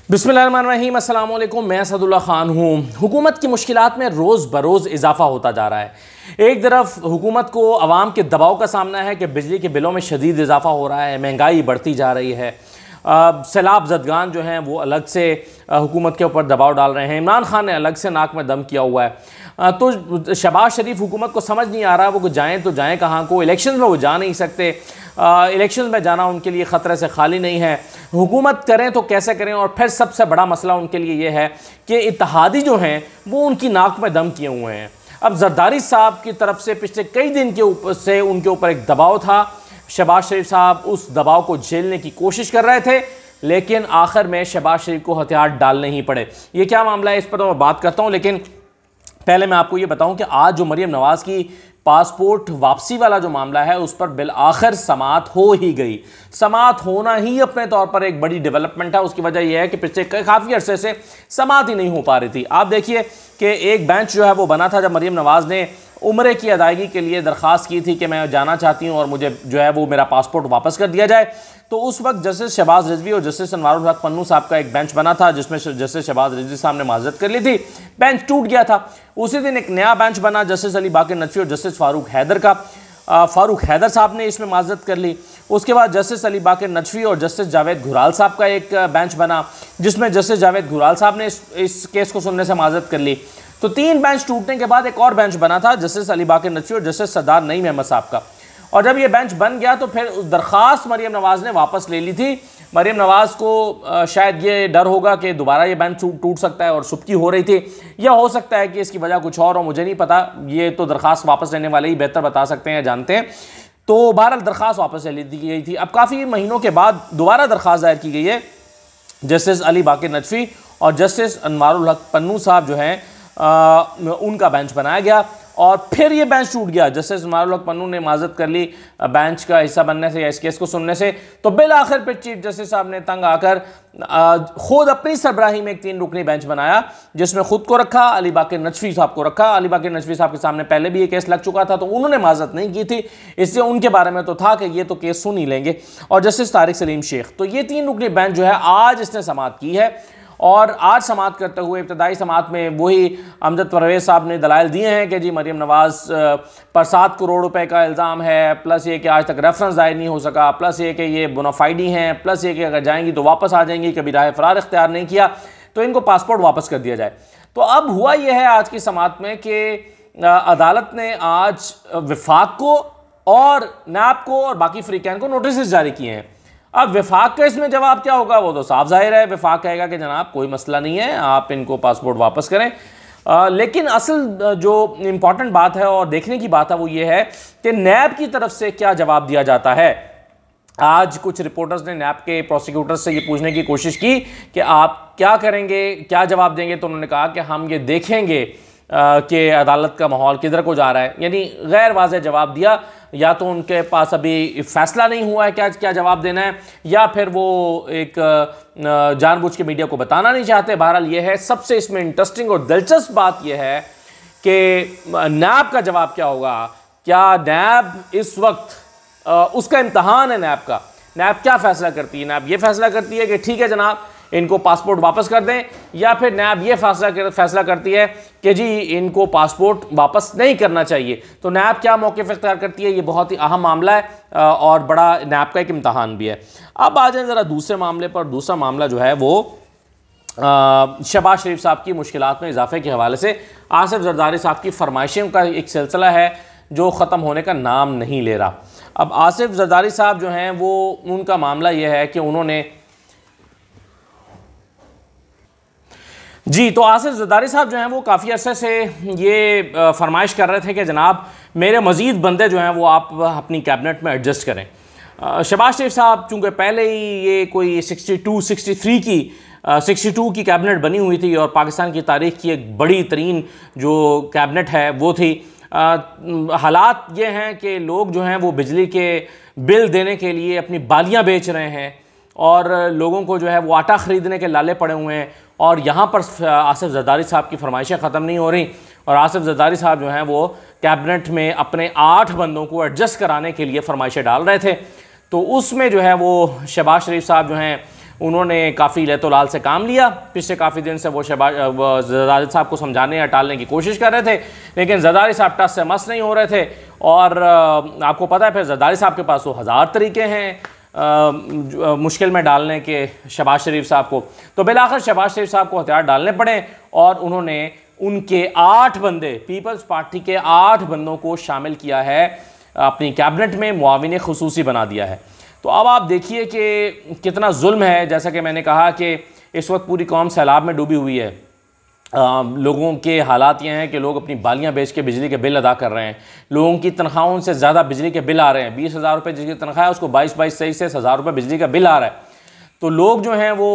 बिस्मिल्लाहिर्रहमानिर्रहीम, अस्सलाम वालेकुम। मैं असदुल्ला ख़ान हूँ। हुकूमत की मुश्किलात में रोज़ बरोज़ इजाफ़ा होता जा रहा है। एक तरफ हुकूमत को आवाम के दबाव का सामना है कि बिजली के बिलों में शदीद इजाफ़ा हो रहा है, महंगाई बढ़ती जा रही है। सैलाब ज़दगान जो हैं वो अलग से हुकूमत के ऊपर दबाव डाल रहे हैं। इमरान खान ने अलग से नाक में दम किया हुआ है। तो शहबाज शरीफ हुकूमत को समझ नहीं आ रहा वो जाएँ तो जाएँ कहाँ को। इलेक्शन में वो जा नहीं सकते, इलेक्शन में जाना उनके लिए ख़तरे से खाली नहीं है। हुकूमत करें तो कैसे करें। और फिर सबसे बड़ा मसला उनके लिए ये है कि इत्तेहादी जो हैं वो उनकी नाक में दम किए हुए हैं। अब जरदारी साहब की तरफ से पिछले कई दिन के ऊपर से उनके ऊपर एक दबाव था। शहबाज शरीफ साहब उस दबाव को झेलने की कोशिश कर रहे थे, लेकिन आखिर में शहबाज शरीफ को हथियार डालने ही पड़े। ये क्या मामला है इस पर तो मैं बात करता हूँ, लेकिन पहले मैं आपको ये बताऊँ कि आज जो मरीम नवाज़ की पासपोर्ट वापसी वाला जो मामला है उस पर बिल आखिर समाअत हो ही गई। समाअत होना ही अपने तौर पर एक बड़ी डेवलपमेंट है। उसकी वजह यह है कि पिछले काफ़ी अरसे से समाअत ही नहीं हो पा रही थी। आप देखिए कि एक बेंच जो है वो बना था जब मरीम नवाज़ ने उम्रे की अदायगी के लिए दरख्वास्त की थी कि मैं जाना चाहती हूँ और मुझे जो है वो मेरा पासपोर्ट वापस कर दिया जाए। तो उस वक्त जस्टिस शहबाज रिजवी और जस्टिस अनवारुल हक पन्नू साहब का एक बेंच बना था जिसमें जस्टिस शहबाज रिजवी साहब ने माजरत कर ली थी। बेंच टूट गया था। उसी दिन एक नया बेंच बना जस्टिस अली बाकर नदवी और जस्टिस फारूक हैदर का। फारूक हैदर साहब ने इसमें माजरत कर ली। उसके बाद जस्टिस अली बाकर नदवी और जस्टिस जावेद घुराल साहब का एक बेंच बना जिसमें जस्टिस जावेद घुराल साहब ने इस केस को सुनने से माजरत कर ली। तो तीन बेंच टूटने के बाद एक और बेंच बना था जस्टिस अली बाकर नदवी और जस्टिस सरदार नईम अहमद साहब का। और जब ये बेंच बन गया तो फिर उस दरख्वास्त मरीम नवाज़ ने वापस ले ली थी। मरीम नवाज़ को शायद ये डर होगा कि दोबारा ये बेंच टूट सकता है और सुबकी हो रही थी, या हो सकता है कि इसकी वजह कुछ और हो, मुझे नहीं पता। ये तो दरख्वास्त वापस लेने वाले ही बेहतर बता सकते हैं, जानते हैं। तो बहरहाल दरख्वास्त वापस ले ली गई थी। अब काफ़ी महीनों के बाद दोबारा दरख्वास्त दायर की गई है। जस्टिस अली बाकर नदवी और जस्टिस अनवारुल हक पन्नू साहब जो हैं उनका बेंच बनाया गया और फिर ये बेंच टूट गया। जस्टिस अनवारुल हक पन्नू ने माजरत कर ली बेंच का हिस्सा बनने से या इस केस को सुनने से। तो बिल आखिर पर चीफ जस्टिस साहब ने तंग आकर खुद अपनी सरबराही में एक 3 रुकनी बेंच बनाया जिसमें खुद को रखा, अली बाकर नदवी साहब को रखा। अली बाकर नदवी साहब के सामने पहले भी ये केस लग चुका था तो उन्होंने माजरत नहीं की थी, इसलिए उनके बारे में तो था कि ये तो केस सुन ही लेंगे। और जस्टिस तारिक सलीम शेख, तो ये 3 रुकनी बेंच जो है आज इसने समाअत की है। और आज समाअत करते हुए इब्तदाई समाअत में वही अमजद परवेज़ साहब ने दलाइल दिए हैं कि जी मरीम नवाज़ पर 7 करोड़ रुपए का इल्ज़ाम है, प्लस ये कि आज तक रेफरेंस दायर नहीं हो सका, प्लस ये कि ये बोनाफाइडी हैं, प्लस ये कि अगर जाएंगी तो वापस आ जाएंगी, कभी राह फरार इख्तियार नहीं किया तो इनको पासपोर्ट वापस कर दिया जाए। तो अब हुआ यह है आज की समाअत में कि अदालत ने आज वफाक को और नैब को और बाकी फ्रीकैन को नोटिस जारी किए हैं। अब वफाक का इसमें जवाब क्या होगा वो तो साफ जाहिर है। वफाक कहेगा कि जनाब कोई मसला नहीं है, आप इनको पासपोर्ट वापस करें। लेकिन असल जो इम्पॉर्टेंट बात है और देखने की बात है वो ये है कि नैब की तरफ से क्या जवाब दिया जाता है। आज कुछ रिपोर्टर्स ने नैब के प्रोसिक्यूटर्स से ये पूछने की कोशिश की कि आप क्या करेंगे, क्या जवाब देंगे। तो उन्होंने कहा कि हम ये देखेंगे कि अदालत का माहौल किधर को जा रहा है। यानी गैर वाज़ेह जवाब दिया। या तो उनके पास अभी फैसला नहीं हुआ है क्या क्या जवाब देना है, या फिर वो एक जानबूझ के मीडिया को बताना नहीं चाहते। बहरहाल ये है सबसे इसमें इंटरेस्टिंग और दिलचस्प बात यह है कि नैब का जवाब क्या होगा। क्या नैब इस वक्त उसका इम्तहान है नैब का। नैब क्या फैसला करती है। नैब ये फैसला करती है कि ठीक है जनाब इनको पासपोर्ट वापस कर दें, या फिर नैब ये फैसला करती है कि जी इनको पासपोर्ट वापस नहीं करना चाहिए। तो नैब क्या मौक़िफ़ इख्तियार करती है, ये बहुत ही अहम मामला है और बड़ा नैब का एक इम्तहान भी है। अब आ जाए ज़रा दूसरे मामले पर। दूसरा मामला जो है वो शहबाज शरीफ साहब की मुश्किलात में इजाफे के हवाले से आसिफ जरदारी साहब की फरमाइशों का एक सिलसिला है जो ख़त्म होने का नाम नहीं ले रहा। अब आसिफ जरदारी साहब जो हैं वो उनका मामला ये है कि उन्होंने जी, तो आसिफ जरदारी साहब जो हैं वो काफ़ी अरसे से ये फरमाइश कर रहे थे कि जनाब मेरे मज़ीद बंदे जो हैं वो आप अपनी कैबिनेट में एडजस्ट करें। शहबाज शरीफ साहब चूँकि पहले ही ये कोई 62 की कैबिनेट बनी हुई थी और पाकिस्तान की तारीख़ की एक बड़ी तरीन जो कैबिनेट है वो थी। हालात ये हैं कि लोग जो हैं वो बिजली के बिल देने के लिए अपनी बालियाँ बेच रहे हैं और लोगों को जो है वो आटा ख़रीदने के लाले पड़े हुए हैं। और यहाँ पर आसिफ जरदारी साहब की फरमाइशें ख़त्म नहीं हो रही और आसिफ जरदारी साहब जो हैं वो कैबिनेट में अपने 8 बंदों को एडजस्ट कराने के लिए फरमाइशें डाल रहे थे। तो उसमें जो है वो शहबाज शरीफ साहब जो हैं उन्होंने काफ़ी लैतोलाल से काम लिया। पिछले काफ़ी दिन से वो जरदारी साहब को समझाने या टालने की कोशिश कर रहे थे, लेकिन जरदारी साहब टस से मस नहीं हो रहे थे। और आपको पता है फिर जरदारी साहब के पास तो हज़ार तरीके हैं मुश्किल में डालने के शहबाज शरीफ साहब को। तो बिलाखिर शहबाज शरीफ साहब को हथियार डालने पड़े और उन्होंने उनके 8 बंदे, पीपल्स पार्टी के 8 बंदों को शामिल किया है अपनी कैबिनेट में, मुआविन खुसूसी बना दिया है। तो अब आप देखिए कि कितना जुल्म है। जैसा कि मैंने कहा कि इस वक्त पूरी कौम सैलाब में डूबी हुई है। लोगों के हालात ये हैं कि लोग अपनी बालियां बेच के बिजली के बिल अदा कर रहे हैं। लोगों की तनख्वाहों से ज़्यादा बिजली के बिल आ रहे हैं। 20,000 रुपये जिसकी तनख्वाह है उसको 22-23 हज़ार रुपये बिजली का बिल आ रहा है। तो लोग जो हैं वो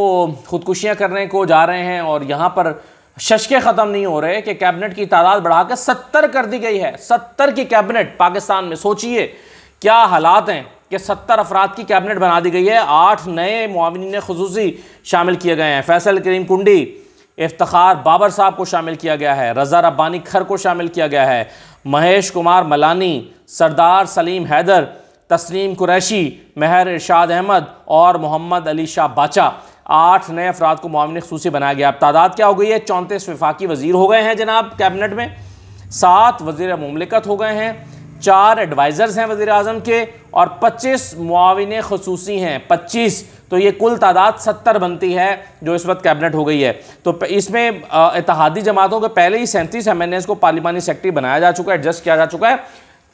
ख़ुदकुशियाँ करने को जा रहे हैं और यहाँ पर शशके ख़त्म नहीं हो रहे कि कैबिनेट की तादाद बढ़ाकर 70 कर दी गई है। 70 की कैबिनेट पाकिस्तान में, सोचिए क्या हालात हैं कि 70 अफराद की कैबिनेट बना दी गई है। 8 नए मुआविनीन खुसूसी शामिल किए गए हैं। फैसल करीम कुंडी, इफ्तिखार बाबर साहब को शामिल किया गया है। रज़ा रब्बानी खर को शामिल किया गया है। महेश कुमार मलानी, सरदार सलीम हैदर, तस्लीम कुरैशी, महर इरशाद अहमद और मोहम्मद अली शाह बाचा, 8 नए अफराद को मुआविन खुसूसी बनाया गया। अब तादाद क्या हो गई है? 34 वफाकी वज़ीर हो गए हैं जनाब कैबिनेट में, 7 वज़ीर मुमलिकत हो गए हैं, 4 एडवाइज़र्स हैं वज़ीर आज़म के और 25 मुआविन खुसूसी हैं। 25, तो ये कुल तादाद 70 बनती है जो इस वक्त कैबिनेट हो गई है। तो इसमें इत्तेहादी जमातों के पहले ही 37 MNAs को पार्लिमानी सेक्रेटरी बनाया जा चुका है, एडजस्ट किया जा चुका है।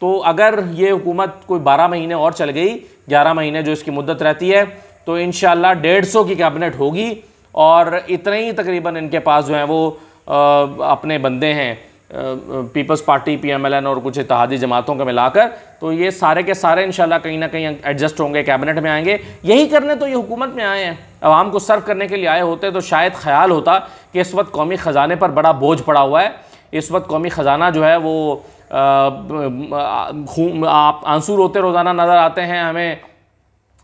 तो अगर ये हुकूमत कोई 12 महीने और चल गई, 11 महीने जो इसकी मुद्दत रहती है, तो इंशाल्लाह 150 की कैबिनेट होगी और इतने ही तकरीबन इनके पास जो है वो अपने बंदे हैं पीपल्स पार्टी, PMLN और कुछ इत्तेहादी जमातों को मिलाकर। तो ये सारे के सारे इंशाल्लाह कहीं ना कहीं एडजस्ट होंगे, कैबिनेट में आएंगे। यही करने तो ये हुकूमत में आए हैं, आवाम को सर्व करने के लिए आए होते तो शायद ख्याल होता कि इस वक्त कौमी ख़जाने पर बड़ा बोझ पड़ा हुआ है। इस वक्त कौमी ख़जाना जो है वो आंसू रोते रोज़ाना नज़र आते हैं हमें।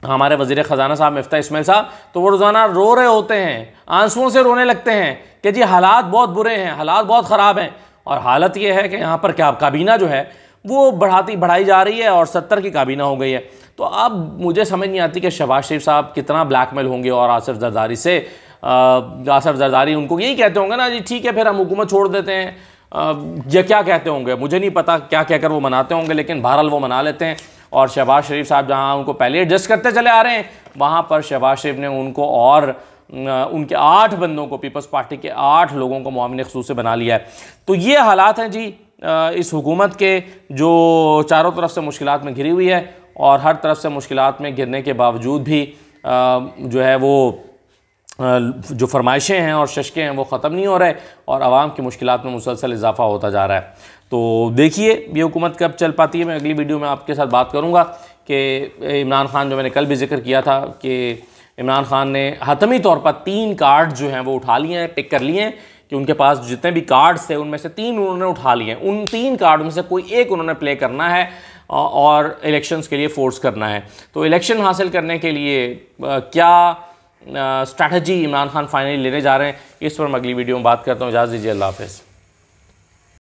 हमारे वज़ीर ख़जाना साहब मिफ्ता इस्माइल साहब, तो वो रोज़ाना रो रहे होते हैं, आंसुओं से रोने लगते हैं कि जी हालात बहुत बुरे हैं, हालात बहुत ख़राब हैं। और हालत ये है कि यहाँ पर क्या काबीना जो है वो बढ़ाई जा रही है और 70 की काबीना हो गई है। तो अब मुझे समझ नहीं आती कि शहबाज शरीफ साहब कितना ब्लैकमेल होंगे और आसिफ जरदारी से। आसिफ जरदारी उनको यही कहते होंगे ना जी ठीक है फिर हम हुकूमत छोड़ देते हैं, ये क्या कहते होंगे मुझे नहीं पता क्या कहकर वो मनाते होंगे, लेकिन बहरहाल वो मना लेते हैं। और शहबाज शरीफ साहब जहाँ उनको पहले एडजस्ट करते चले आ रहे हैं, वहाँ पर शहबाज शरीफ ने उनको और उनके 8 बंदों को, पीपल्स पार्टी के 8 लोगों को मुआविन खुसूसी बना लिया है। तो ये हालात हैं जी इस हुकूमत के, जो चारों तरफ से मुश्किलात में घिरी हुई है और हर तरफ से मुश्किलात में घिरने के बावजूद भी जो है वो जो फरमाइशें हैं और शशके हैं वो ख़त्म नहीं हो रहे और आवाम की मुश्किलात में मुसलसल इजाफा होता जा रहा है। तो देखिए ये हुकूमत कब चल पाती है। मैं अगली वीडियो में आपके साथ बात करूँगा कि इमरान खान, जो मैंने कल भी जिक्र किया था कि इमरान खान ने हतमी तौर पर 3 कार्ड जो हैं वो उठा लिए हैं, टिक कर लिए हैं कि उनके पास जितने भी कार्ड्स थे उनमें से 3 उन्होंने उठा लिए हैं। उन 3 कार्ड में से कोई एक उन्होंने प्ले करना है और इलेक्शंस के लिए फोर्स करना है। तो इलेक्शन हासिल करने के लिए क्या स्ट्रैटेजी इमरान खान फाइनली लेने जा रहे हैं, इस पर मैं अगली वीडियो में बात करता हूँ। इजाज़त दीजिए, अल्लाह हाफ़िज़।